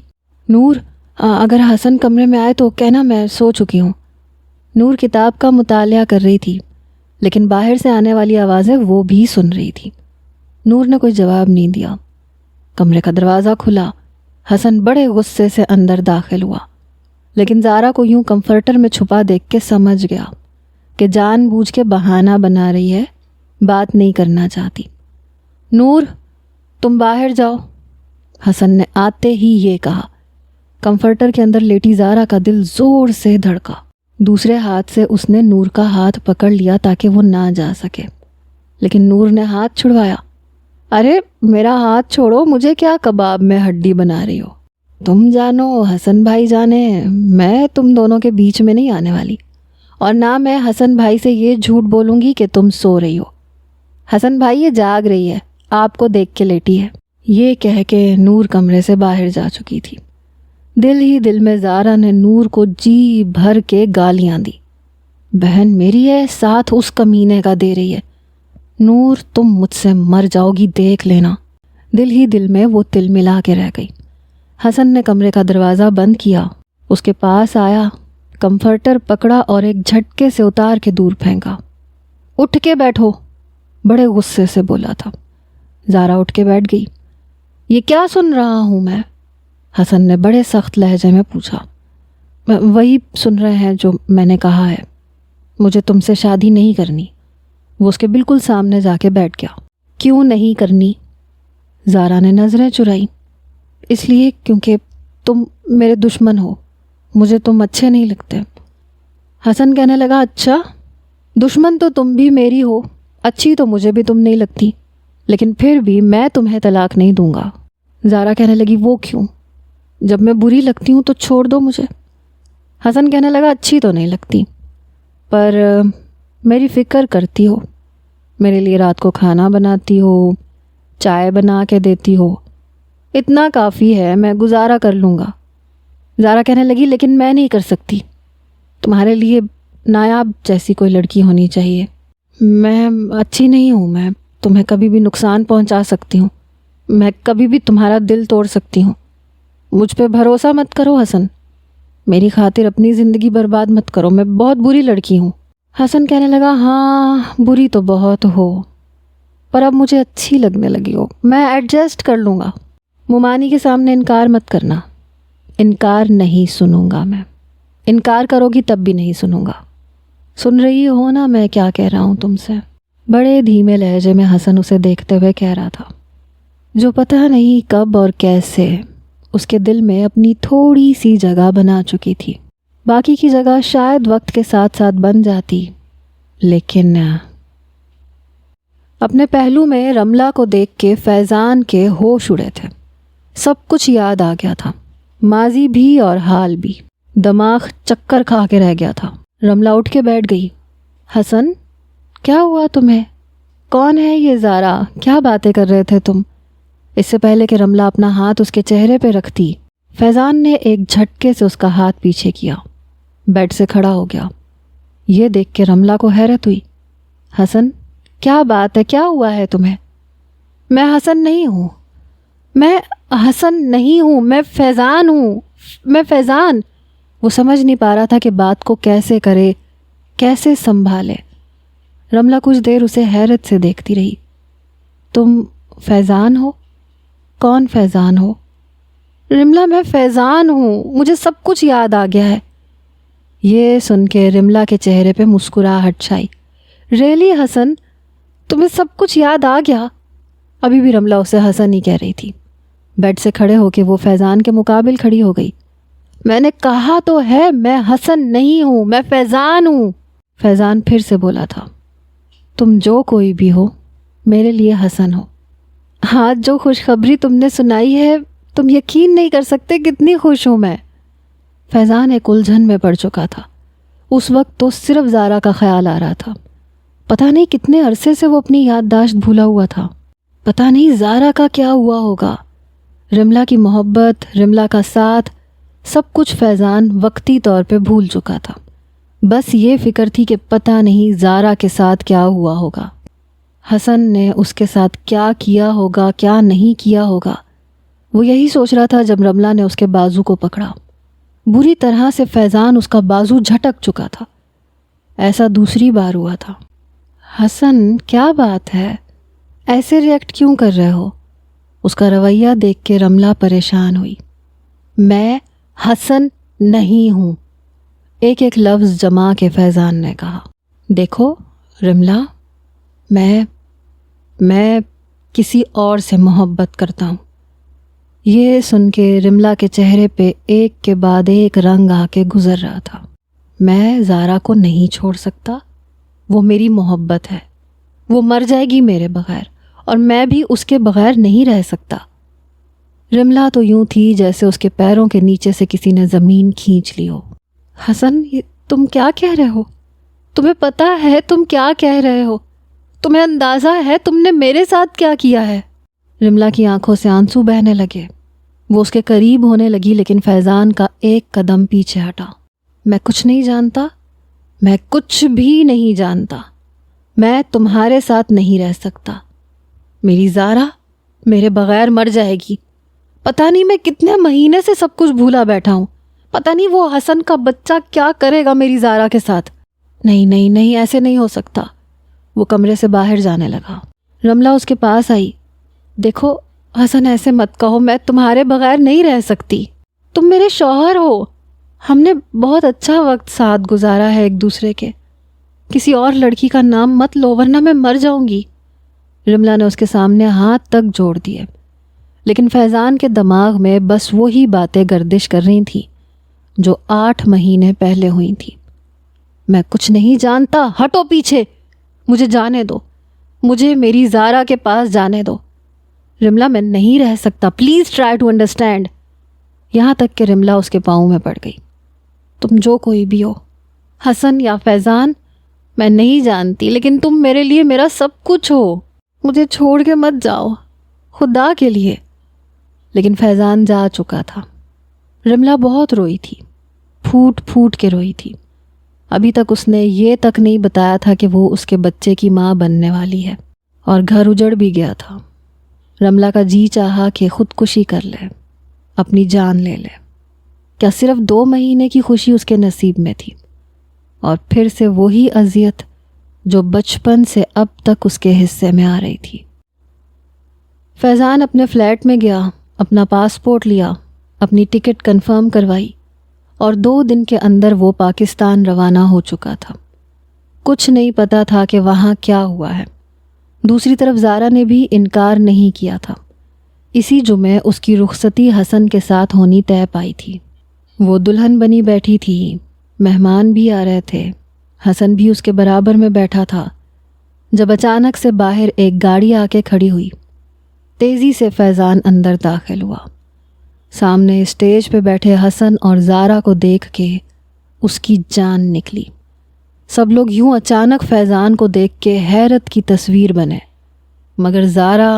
نور، اگر حسن کمرے میں آئے تو کہنا میں سو چکی ہوں۔ نور کتاب کا مطالعہ کر رہی تھی، لیکن باہر سے آنے والی آوازیں وہ بھی سن رہی تھی۔ نور نے کوئی جواب نہیں دیا۔ کمرے کا دروازہ کھلا، حسن بڑے غصے سے اندر داخل ہوا، لیکن زارا کو یوں کمفرٹر میں چھپا دیکھ کے سمجھ گیا کہ جان بوجھ کے بہانہ بنا رہی ہے، بات نہیں کرنا چاہتی۔ نور تم باہر جاؤ، حسن نے آتے ہی یہ کہا۔ کمفرٹر کے اندر لیٹی زارا کا دل زور سے دھڑکا۔ دوسرے ہاتھ سے اس نے نور کا ہاتھ پکڑ لیا تاکہ وہ نہ جا سکے، لیکن نور نے ہاتھ چھڑوایا۔ ارے میرا ہاتھ چھوڑو، مجھے کیا کباب میں ہڈی بنا رہی ہو؟ تم جانو حسن بھائی جانے، میں تم دونوں کے بیچ میں نہیں آنے والی، اور نہ میں حسن بھائی سے یہ جھوٹ بولوں گی کہ تم سو رہی ہو۔ حسن بھائی یہ جاگ رہی ہے، آپ کو دیکھ کے لیٹی ہے۔ یہ کہہ کے نور کمرے سے باہر جا چکی تھی۔ دل ہی دل میں زارا نے نور کو جی بھر کے گالیاں دی۔ بہن میری ہے، ساتھ اس کمینے کا دے رہی ہے۔ نور تم مجھ سے مر جاؤ گی، دیکھ لینا۔ دل ہی دل میں وہ تل ملا کے رہ گئی۔ حسن نے کمرے کا دروازہ بند کیا، اس کے پاس آیا، کمفرٹر پکڑا اور ایک جھٹکے سے اتار کے دور پھینکا۔ اٹھ کے بیٹھو، بڑے غصے سے بولا تھا۔ زارا اٹھ کے بیٹھ گئی۔ یہ کیا سن رہا ہوں میں؟ حسن نے بڑے سخت لہجے میں پوچھا۔ وہی سن رہے ہیں جو میں نے کہا ہے، مجھے تم سے شادی نہیں کرنی۔ وہ اس کے بالکل سامنے جا کے بیٹھ گیا۔ کیوں نہیں کرنی؟ زارا نے نظریں چرائی۔ اس لیے کیونکہ تم میرے دشمن ہو، مجھے تم اچھے نہیں لگتے۔ حسن کہنے لگا، اچھا دشمن تو تم بھی میری ہو، اچھی تو مجھے بھی تم نہیں لگتی، لیکن پھر بھی میں تمہیں طلاق نہیں دوں گا۔ زارا کہنے لگی، وہ کیوں؟ جب میں بری لگتی ہوں تو چھوڑ دو مجھے۔ حسن کہنے لگا، اچھی تو نہیں لگتی، پر میری فکر کرتی ہو، میرے لیے رات کو کھانا بناتی ہو، چائے بنا کے دیتی ہو، اتنا کافی ہے، میں گزارا کر لوں گا۔ زارا کہنے لگی، لیکن میں نہیں کر سکتی، تمہارے لیے نایاب جیسی کوئی لڑکی ہونی چاہیے۔ میں اچھی نہیں ہوں، میں تمہیں کبھی بھی نقصان پہنچا سکتی ہوں، میں کبھی بھی تمہارا دل توڑ سکتی ہوں۔ مجھ پہ بھروسہ مت کرو حسن، میری خاطر اپنی زندگی برباد مت کرو، میں بہت بری لڑکی ہوں۔ حسن کہنے لگا، ہاں بری تو بہت ہو، پر اب مجھے اچھی لگنے لگی ہو، میں ایڈجسٹ کر لوں گا۔ ممانی کے سامنے انکار مت کرنا۔ انکار نہیں سنوں گا میں، انکار کرو گی تب بھی نہیں سنوں گا۔ سن رہی ہو نا میں کیا کہہ رہا ہوں تم سے؟ بڑے دھیمے لہجے میں حسن اسے دیکھتے ہوئے کہہ رہا تھا، جو پتہ نہیں کب اور کیسے اس کے دل میں اپنی تھوڑی سی جگہ بنا چکی تھی۔ باقی کی جگہ شاید وقت کے ساتھ ساتھ بن جاتی، لیکن اپنے پہلو میں رملہ کو دیکھ کے فیضان کے ہوش اڑے تھے۔ سب کچھ یاد آ گیا تھا، ماضی بھی اور حال بھی۔ دماغ چکر کھا کے رہ گیا تھا۔ رملہ اٹھ کے بیٹھ گئی۔ حسن کیا ہوا تمہیں؟ کون ہے یہ زارا؟ کیا باتیں کر رہے تھے تم؟ اس سے پہلے کہ رملہ اپنا ہاتھ اس کے چہرے پہ رکھتی، فیضان نے ایک جھٹکے سے اس کا ہاتھ پیچھے کیا، بیڈ سے کھڑا ہو گیا۔ یہ دیکھ کے رملہ کو حیرت ہوئی۔ حسن کیا بات ہے، کیا ہوا ہے تمہیں؟ میں حسن نہیں ہوں، میں حسن نہیں ہوں، میں فیضان ہوں، میں فیضان۔ وہ سمجھ نہیں پا رہا تھا کہ بات کو کیسے کرے، کیسے سنبھالے۔ رملہ کچھ دیر اسے حیرت سے دیکھتی رہی۔ تم فیضان ہو؟ کون فیضان ہو؟ رملہ میں فیضان ہوں، مجھے سب کچھ یاد آ گیا ہے۔ یہ سن کے رملہ کے چہرے پہ مسکراہٹ چھائی۔ ریلی حسن، تمہیں سب کچھ یاد آ گیا؟ ابھی بھی رملہ اسے حسن ہی کہہ رہی تھی۔ بیڈ سے کھڑے ہو کے وہ فیضان کے مقابل کھڑی ہو گئی۔ میں نے کہا تو ہے میں حسن نہیں ہوں، میں فیضان ہوں۔ فیضان پھر سے بولا تھا، تم جو کوئی بھی ہو میرے لیے حسن ہو۔ ہاں جو خوشخبری تم نے سنائی ہے، تم یقین نہیں کر سکتے کتنی خوش ہوں میں۔ فیضان ایک الجھن میں پڑ چکا تھا۔ اس وقت تو صرف زارا کا خیال آ رہا تھا۔ پتہ نہیں کتنے عرصے سے وہ اپنی یادداشت بھولا ہوا تھا۔ پتہ نہیں زارا کا کیا ہوا ہوگا۔ رملہ کی محبت، رملہ کا ساتھ، سب کچھ فیضان وقتی طور پہ بھول چکا تھا۔ بس یہ فکر تھی کہ پتہ نہیں زارا کے ساتھ کیا ہوا ہوگا، حسن نے اس کے ساتھ کیا کیا ہوگا، کیا نہیں کیا ہوگا۔ وہ یہی سوچ رہا تھا جب رملہ نے اس کے بازو کو پکڑا۔ بری طرح سے فیضان اس کا بازو جھٹک چکا تھا۔ ایسا دوسری بار ہوا تھا۔ حسن کیا بات ہے، ایسے ریئیکٹ کیوں کر رہے ہو؟ اس کا رویہ دیکھ کے رملہ پریشان ہوئی۔ میں حسن نہیں ہوں، ایک ایک لفظ جما کے فیضان نے کہا۔ دیکھو رملا، میں کسی اور سے محبت کرتا ہوں۔ یہ سن کے رملا کے چہرے پہ ایک کے بعد ایک رنگ آ کے گزر رہا تھا۔ میں زارا کو نہیں چھوڑ سکتا، وہ میری محبت ہے، وہ مر جائے گی میرے بغیر، اور میں بھی اس کے بغیر نہیں رہ سکتا۔ رملا تو یوں تھی جیسے اس کے پیروں کے نیچے سے کسی نے زمین کھینچ لی ہو۔ حسن، یہ تم کیا کہہ رہے ہو؟ تمہیں پتہ ہے تم کیا کہہ رہے ہو؟ تمہیں اندازہ ہے تم نے میرے ساتھ کیا کیا ہے؟ رملا کی آنکھوں سے آنسو بہنے لگے۔ وہ اس کے قریب ہونے لگی لیکن فیضان کا ایک قدم پیچھے ہٹا۔ میں کچھ نہیں جانتا، میں کچھ بھی نہیں جانتا، میں تمہارے ساتھ نہیں رہ سکتا۔ میری زارا میرے بغیر مر جائے گی۔ پتہ نہیں میں کتنے مہینے سے سب کچھ بھولا بیٹھا ہوں، پتہ نہیں وہ حسن کا بچہ کیا کرے گا میری زارا کے ساتھ۔ نہیں نہیں نہیں، ایسے نہیں ہو سکتا۔ وہ کمرے سے باہر جانے لگا۔ رملا اس کے پاس آئی۔ دیکھو حسن، ایسے مت کہو، میں تمہارے بغیر نہیں رہ سکتی، تم میرے شوہر ہو، ہم نے بہت اچھا وقت ساتھ گزارا ہے ایک دوسرے کے، کسی اور لڑکی کا نام مت لو ورنہ میں مر جاؤں گی۔ رملا نے اس کے سامنے ہاتھ تک جوڑ دیے، لیکن فیضان کے دماغ میں بس وہی باتیں گردش کر رہی تھیں جو 8 مہینے پہلے ہوئی تھیں۔ میں کچھ نہیں جانتا، ہٹو پیچھے، مجھے جانے دو، مجھے میری زارا کے پاس جانے دو۔ رملا، میں نہیں رہ سکتا، پلیز ٹرائی ٹو انڈرسٹینڈ۔ یہاں تک کہ رملا اس کے پاؤں میں پڑ گئی۔ تم جو کوئی بھی ہو، حسن یا فیضان، میں نہیں جانتی، لیکن تم میرے لیے میرا سب کچھ ہو، مجھے چھوڑ کے مت جاؤ، خدا کے لیے۔ لیکن فیضان جا چکا تھا۔ رملا بہت روئی تھی، پھوٹ پھوٹ کے روئی تھی۔ ابھی تک اس نے یہ تک نہیں بتایا تھا کہ وہ اس کے بچے کی ماں بننے والی ہے، اور گھر اجڑ بھی گیا تھا۔ رملا کا جی چاہا کہ خودکشی کر لے، اپنی جان لے لے۔ کیا صرف 2 مہینے کی خوشی اس کے نصیب میں تھی، اور پھر سے وہی اذیت جو بچپن سے اب تک اس کے حصے میں آ رہی تھی۔ فیضان اپنے فلیٹ میں گیا، اپنا پاسپورٹ لیا، اپنی ٹکٹ کنفرم کروائی، اور 2 دن کے اندر وہ پاکستان روانہ ہو چکا تھا۔ کچھ نہیں پتا تھا کہ وہاں کیا ہوا ہے۔ دوسری طرف زارا نے بھی انکار نہیں کیا تھا۔ اسی جمعے اس کی رخصتی حسن کے ساتھ ہونی طے پائی تھی۔ وہ دلہن بنی بیٹھی تھی، مہمان بھی آ رہے تھے، حسن بھی اس کے برابر میں بیٹھا تھا، جب اچانک سے باہر ایک گاڑی آ کے کھڑی ہوئی۔ تیزی سے فیضان اندر داخل ہوا۔ سامنے اسٹیج پہ بیٹھے حسن اور زارا کو دیکھ کے اس کی جان نکلی۔ سب لوگ یوں اچانک فیضان کو دیکھ کے حیرت کی تصویر بنے، مگر زارا